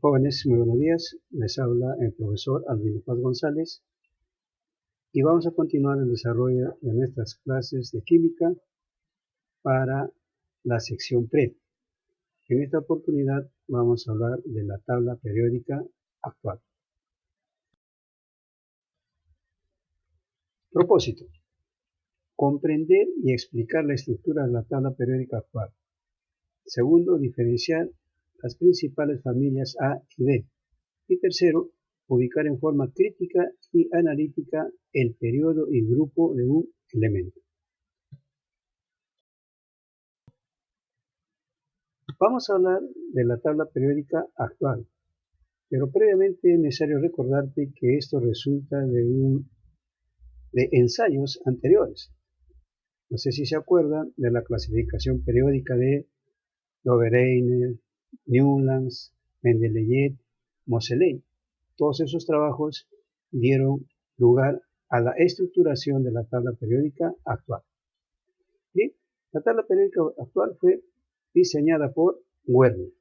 Jóvenes, muy buenos días. Les habla el profesor Albino Paz González y vamos a continuar el desarrollo de nuestras clases de química para la sección pre. En esta oportunidad vamos a hablar de la tabla periódica actual. Propósito: comprender y explicar la estructura de la tabla periódica actual. Segundo, diferenciar las principales familias A y B. Y tercero, ubicar en forma crítica y analítica el periodo y grupo de un elemento. Vamos a hablar de la tabla periódica actual, pero previamente es necesario recordarte que esto resulta de ensayos anteriores. No sé si se acuerdan de la clasificación periódica de Lovereiner, Newlands, Mendeleev, Moseley. Todos esos trabajos dieron lugar a la estructuración de la tabla periódica actual. Bien, la tabla periódica actual fue diseñada por Werner.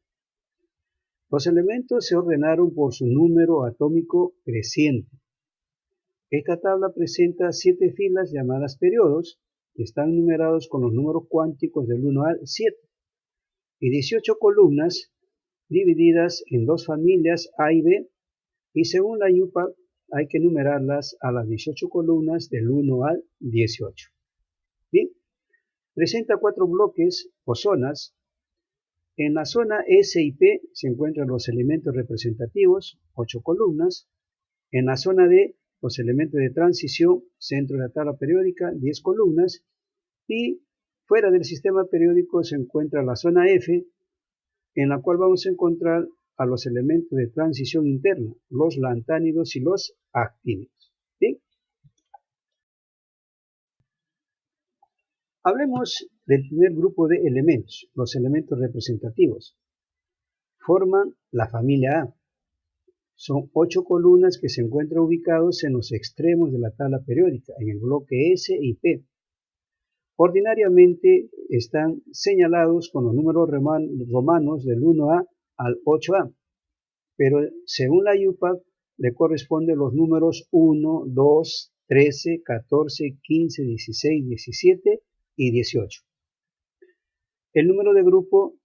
Los elementos se ordenaron por su número atómico creciente. Esta tabla presenta 7 filas llamadas periodos, que están numerados con los números cuánticos del 1 al 7, y 18 columnas divididas en dos familias A y B, y según la UPAC hay que numerarlas a las 18 columnas del 1 al 18. Bien, presenta 4 bloques o zonas. En la zona S y P se encuentran los elementos representativos, 8 columnas. En la zona D, los elementos de transición, centro de la tabla periódica, 10 columnas. Y fuera del sistema periódico se encuentra la zona F, en la cual vamos a encontrar a los elementos de transición interna, los lantánidos y los actínidos. ¿Bien? Hablemos del primer grupo de elementos, los elementos representativos. Forman la familia A. Son 8 columnas que se encuentran ubicados en los extremos de la tabla periódica, en el bloque S y P. Ordinariamente están señalados con los números romanos del 1A al 8A, pero según la UPAC le corresponden los números 1, 2, 13, 14, 15, 16, 17 y 18. El número de grupo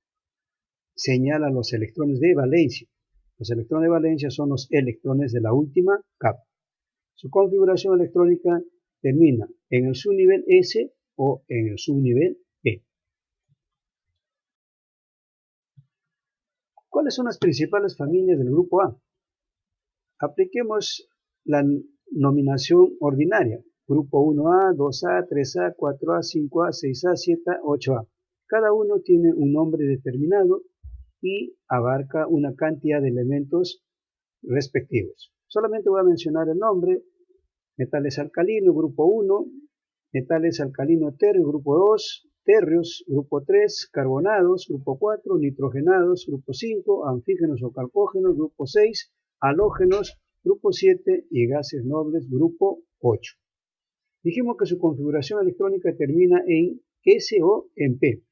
señala los electrones de valencia. Los electrones de valencia son los electrones de la última capa. Su configuración electrónica termina en el subnivel S o en el subnivel P. ¿Cuáles son las principales familias del grupo A? Apliquemos la nominación ordinaria. Grupo 1A, 2A, 3A, 4A, 5A, 6A, 7A, 8A. Cada uno tiene un nombre determinado y abarca una cantidad de elementos respectivos. Solamente voy a mencionar el nombre: metales alcalinos, grupo 1, metales alcalino terrio, grupo 2, terrios, grupo 3, carbonados, grupo 4, nitrogenados, grupo 5, anfígenos o calcógenos, grupo 6, halógenos, grupo 7 y gases nobles, grupo 8. Dijimos que su configuración electrónica termina en S o en P.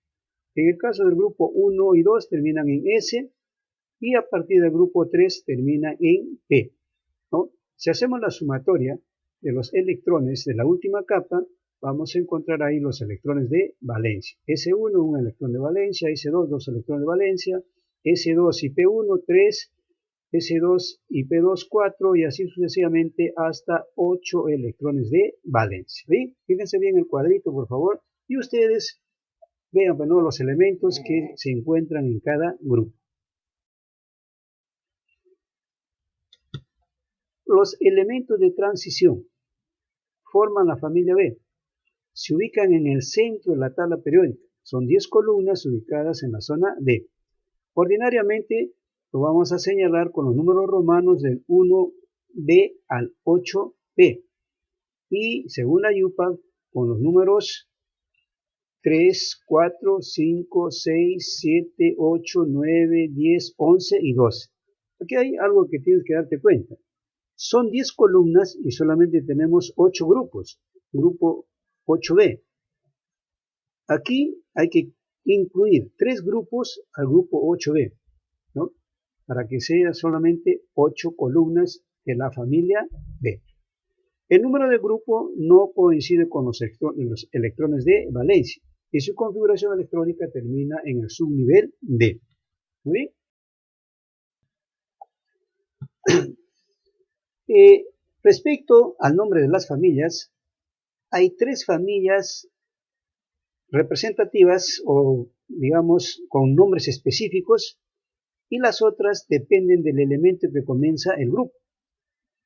En el caso del grupo 1 y 2 terminan en S y a partir del grupo 3 termina en P, ¿no? Si hacemos la sumatoria de los electrones de la última capa, vamos a encontrar ahí los electrones de valencia. S1, un electrón de valencia, S2, 2 electrones de valencia, S2 y P1, 3, S2 y P2, 4 y así sucesivamente hasta 8 electrones de valencia. ¿Sí? Fíjense bien el cuadrito, por favor, y ustedes vean, bueno, los elementos que se encuentran en cada grupo. Los elementos de transición forman la familia B. Se ubican en el centro de la tabla periódica. Son 10 columnas ubicadas en la zona D. Ordinariamente lo vamos a señalar con los números romanos del 1B al 8B. Y según la UPAC, con los números 3, 4, 5, 6, 7, 8, 9, 10, 11 y 12. Aquí hay algo que tienes que darte cuenta. Son 10 columnas y solamente tenemos 8 grupos. Grupo 8B. Aquí hay que incluir 3 grupos al grupo 8B, ¿no? para que sea solamente 8 columnas de la familia B. El número de grupo no coincide con los electrones de valencia y su configuración electrónica termina en el subnivel D. ¿Muy bien? Respecto al nombre de las familias, hay 3 familias representativas o digamos con nombres específicos y las otras dependen del elemento que comienza el grupo.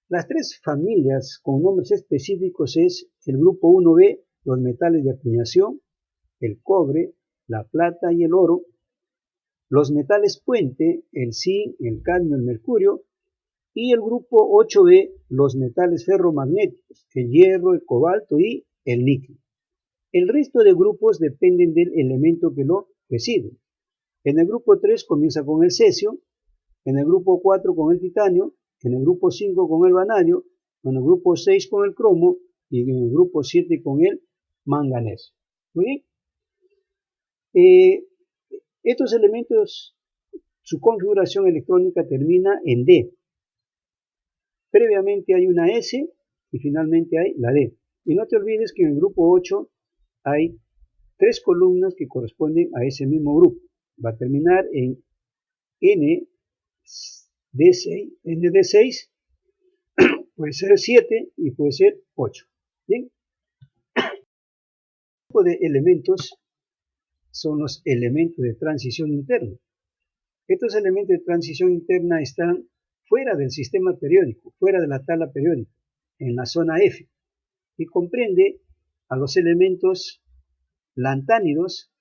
Las 3 familias con nombres específicos es el grupo 1B, los metales de acuñación, el cobre, la plata y el oro, los metales puente, el zinc, el cadmio, el mercurio, y el grupo 8B, los metales ferromagnéticos, el hierro, el cobalto y el níquel. El resto de grupos dependen del elemento que lo preside. En el grupo 3 comienza con el cesio, en el grupo 4 con el titanio, en el grupo 5 con el vanadio, en el grupo 6 con el cromo y en el grupo 7 con el manganeso. Muy bien. Estos elementos, su configuración electrónica termina en D. Previamente hay una S y finalmente hay la D. Y no te olvides que en el grupo 8 hay 3 columnas que corresponden a ese mismo grupo. Va a terminar en ND6, puede ser 7 y puede ser 8. Bien. Este tipo de elementos son los elementos de transición interna. Estos elementos de transición interna están fuera del sistema periódico, fuera de la tabla periódica, en la zona F, y comprende a los elementos lantánidos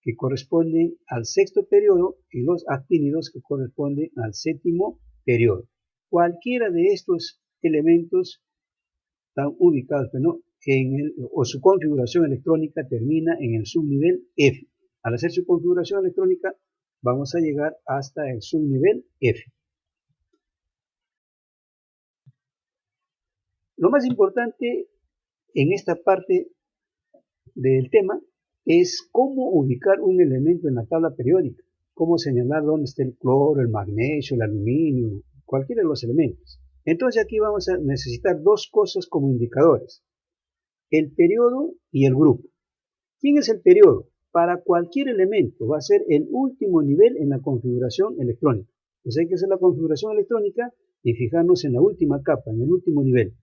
que corresponden al sexto periodo y los actínidos que corresponden al séptimo periodo. Cualquiera de estos elementos están ubicados o su configuración electrónica termina en el subnivel F. Al hacer su configuración electrónica vamos a llegar hasta el subnivel F. Lo más importante en esta parte del tema es cómo ubicar un elemento en la tabla periódica, cómo señalar dónde está el cloro, el magnesio, el aluminio, cualquiera de los elementos. Entonces aquí vamos a necesitar 2 cosas como indicadores, el periodo y el grupo. ¿Quién es el periodo? Para cualquier elemento va a ser el último nivel en la configuración electrónica. Entonces hay que hacer la configuración electrónica y fijarnos en la última capa, en el último nivel.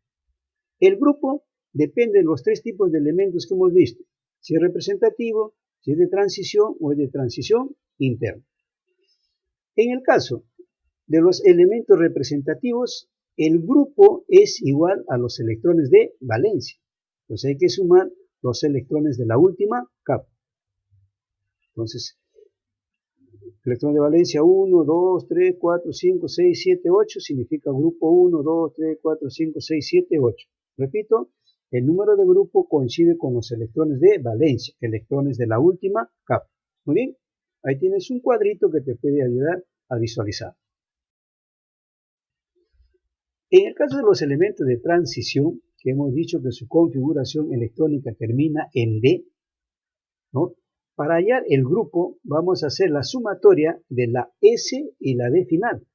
El grupo depende de los 3 tipos de elementos que hemos visto, si es representativo, si es de transición o es de transición interna. En el caso de los elementos representativos, el grupo es igual a los electrones de valencia. Entonces hay que sumar los electrones de la última capa. Entonces, electrón de valencia 1, 2, 3, 4, 5, 6, 7, 8 significa grupo 1, 2, 3, 4, 5, 6, 7, 8. Repito, el número de grupo coincide con los electrones de valencia, electrones de la última capa. Muy bien, ahí tienes un cuadrito que te puede ayudar a visualizar. En el caso de los elementos de transición, que hemos dicho que su configuración electrónica termina en D, ¿no? Para hallar el grupo vamos a hacer la sumatoria de la S y la D final.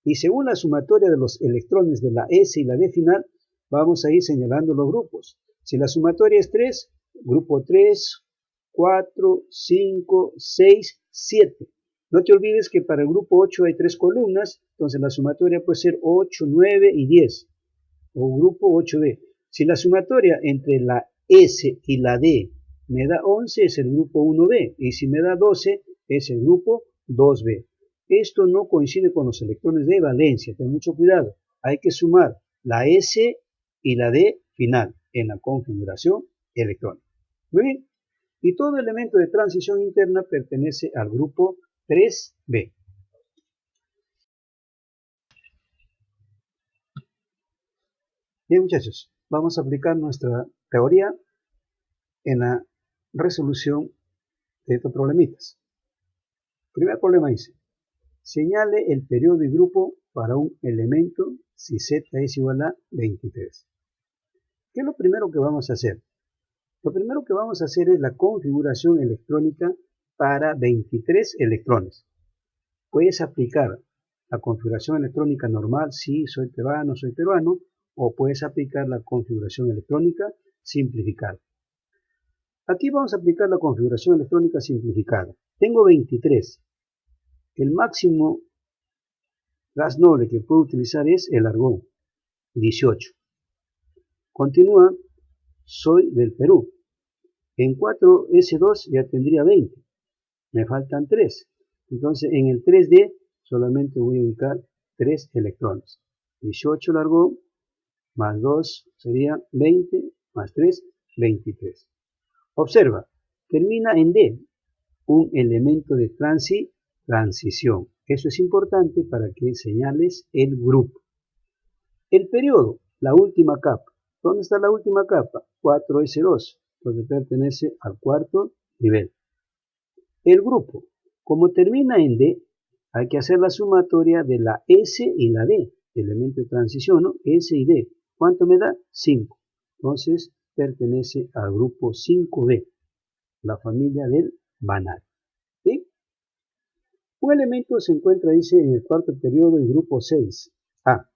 Y según la sumatoria de los electrones de la S y la D final, vamos a ir señalando los grupos. Si la sumatoria es 3, grupo 3, 4, 5, 6, 7. No te olvides que para el grupo 8 hay 3 columnas, entonces la sumatoria puede ser 8, 9 y 10. O grupo 8D. Si la sumatoria entre la S y la D me da 11 es el grupo 1B y si me da 12 es el grupo 2B. Esto no coincide con los electrones de valencia, ten mucho cuidado. Hay que sumar la S y la D final en la configuración electrónica. Muy bien. Y todo elemento de transición interna pertenece al grupo 3B. Bien, muchachos, vamos a aplicar nuestra teoría en la resolución de estos problemitas. Primer problema dice, señale el periodo y grupo para un elemento si z es igual a 23. ¿Qué es lo primero que vamos a hacer? Lo primero que vamos a hacer es la configuración electrónica para 23 electrones. Puedes aplicar la configuración electrónica normal, sí, soy peruano, o puedes aplicar la configuración electrónica simplificada. Aquí vamos a aplicar la configuración electrónica simplificada. Tengo 23. El máximo gas noble que puedo utilizar es el argón, 18. Continúa, soy del Perú. En 4S2 ya tendría 20. Me faltan 3. Entonces en el 3D solamente voy a ubicar 3 electrones. 18 el argón, más 2 sería 20, más 3, 23. Observa, termina en D, un elemento de transición. Eso es importante para que señales el grupo. El periodo, la última capa. ¿Dónde está la última capa? 4S2, donde pertenece al cuarto nivel. El grupo, como termina en D, hay que hacer la sumatoria de la S y la D, elemento de transición, ¿no? S y D. ¿Cuánto me da? 5. Entonces, pertenece al grupo 5D, la familia del vanadio. ¿Sí? Un elemento se encuentra, dice, en el cuarto periodo en grupo 6A.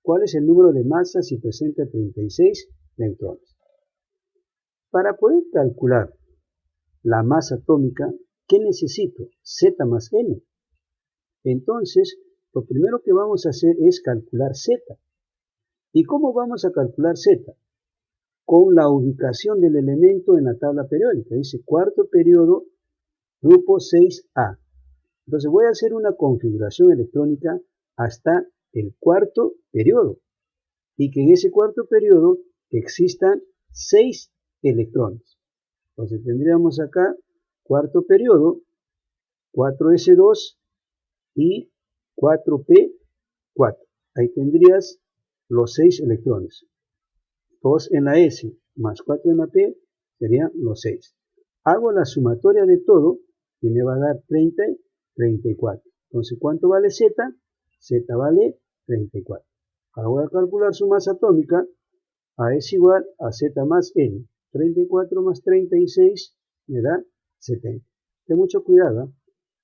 ¿Cuál es el número de masas si presenta 36 neutrones? Para poder calcular la masa atómica, ¿qué necesito? Z más N. Entonces, lo primero que vamos a hacer es calcular Z. ¿Y cómo vamos a calcular Z? Con la ubicación del elemento en la tabla periódica. Dice cuarto periodo, grupo 6A. Entonces voy a hacer una configuración electrónica hasta el cuarto periodo. Y que en ese cuarto periodo existan 6 electrones. Entonces tendríamos acá cuarto periodo, 4S2 y 4P4. Ahí tendrías los 6 electrones. 2 en la S más 4 en la P serían los 6. Hago la sumatoria de todo y me va a dar 30 y 34. Entonces, ¿cuánto vale Z? Z vale 34. Ahora voy a calcular su masa atómica. A es igual a Z más N. 34 más 36 me da 70. Ten mucho cuidado, ¿eh?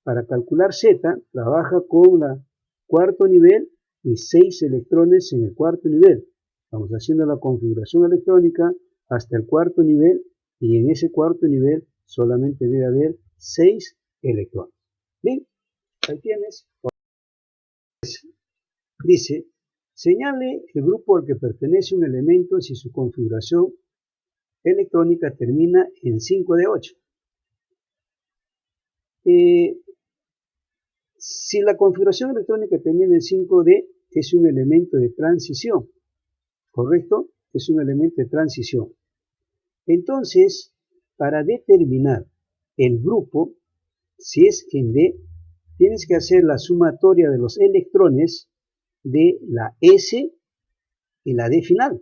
Para calcular Z, trabaja con el cuarto nivel y 6 electrones en el cuarto nivel. Estamos haciendo la configuración electrónica hasta el cuarto nivel y en ese cuarto nivel solamente debe haber 6 electrones. Bien, ahí tienes. Dice, señale el grupo al que pertenece un elemento si su configuración electrónica termina en 5 de 8. Si la configuración electrónica termina en 5D, es un elemento de transición, ¿correcto? Es un elemento de transición. Entonces, para determinar el grupo, si es en D, tienes que hacer la sumatoria de los electrones de la S y la D final,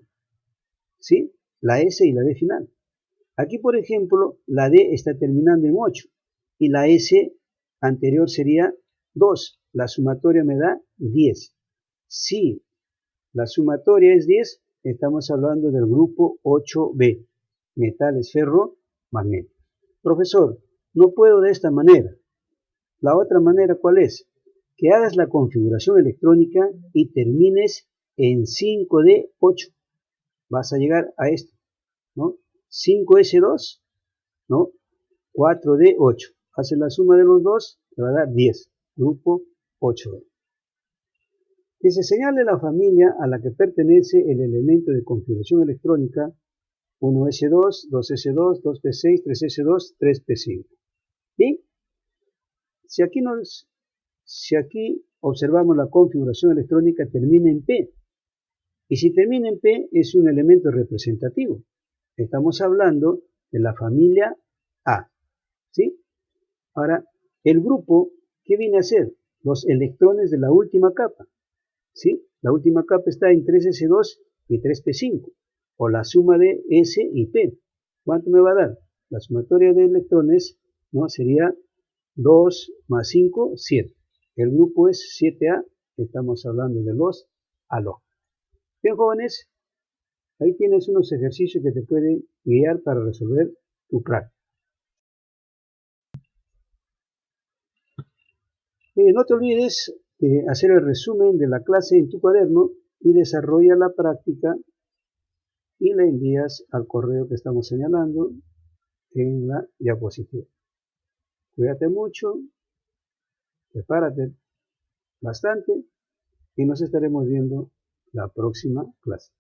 ¿sí? La S y la D final. Aquí, por ejemplo, la D está terminando en 8 y la S anterior sería 2. La sumatoria me da 10. Si la sumatoria es 10, estamos hablando del grupo 8B, metales ferro magnéticos. Profesor, no puedo de esta manera. La otra manera, ¿cuál es? Que hagas la configuración electrónica y termines en 5D8. Vas a llegar a esto, ¿no? 5S2, ¿no? 4D8. Hace la suma de los dos, te va a dar 10. Grupo 8D. Que se señale la familia a la que pertenece el elemento de configuración electrónica 1S2, 2S2, 2P6, 3S2, 3P5. Bien, si aquí observamos la configuración electrónica termina en P, y si termina en P es un elemento representativo. Estamos hablando de la familia A, ¿sí? Ahora, el grupo, ¿qué viene a ser? Los electrones de la última capa, ¿sí? La última capa está en 3S2 y 3P5, o la suma de S y P. ¿Cuánto me va a dar? La sumatoria de electrones, ¿no? Sería 2 más 5, 7. El grupo es 7A, estamos hablando de los halógenos. Bien, jóvenes, ahí tienes unos ejercicios que te pueden guiar para resolver tu práctica. No te olvides hacer el resumen de la clase en tu cuaderno y desarrolla la práctica y la envías al correo que estamos señalando en la diapositiva. Cuídate mucho, prepárate bastante y nos estaremos viendo la próxima clase.